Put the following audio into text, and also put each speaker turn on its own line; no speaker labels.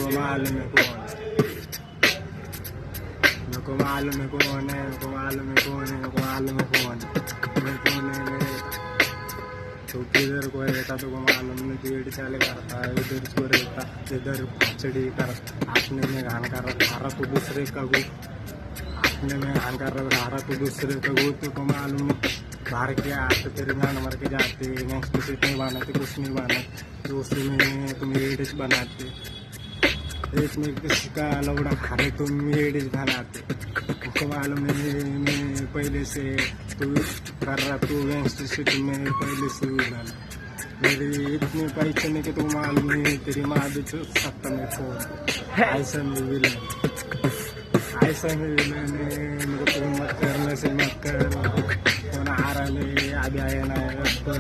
तुमको मालूम है कौन है, नको मालूम है कौन है, नको मालूम है कौन है, नको मालूम है कौन है, मैं कौन है मैं। तो किधर को रहता तुमको मालूम नहीं, पेड़ चाले करता है इधर को रहता, इधर चढ़ी कर अपने में घान कर रहा तो दूसरे का गो, अपने में घान कर रहा तो दूसरे का गो, तुमको मालूम नहीं। बाहर के आते तेरे गान मर के जाते, नेक्स्ट सीट नहीं बनाते, कुछ नहीं बनाते, दोस्ती में तुम एडिस बनाते, एक में किसी का लौड़ा खाते तुम एडिस बनाते। तुमको मालूम है मैं पहले से तू कर रहा, तू नेक्स्ट सीट में पहले से बना, मेरी इतनी पैसे नहीं कि तुम मालूम नहीं, तेरी माँ भी छू सकता मैं फोन, ऐसा में विलन, ऐसा में विलन मेरे को मत करने से मत कर, फोन आ रहा है अभी आया ना पर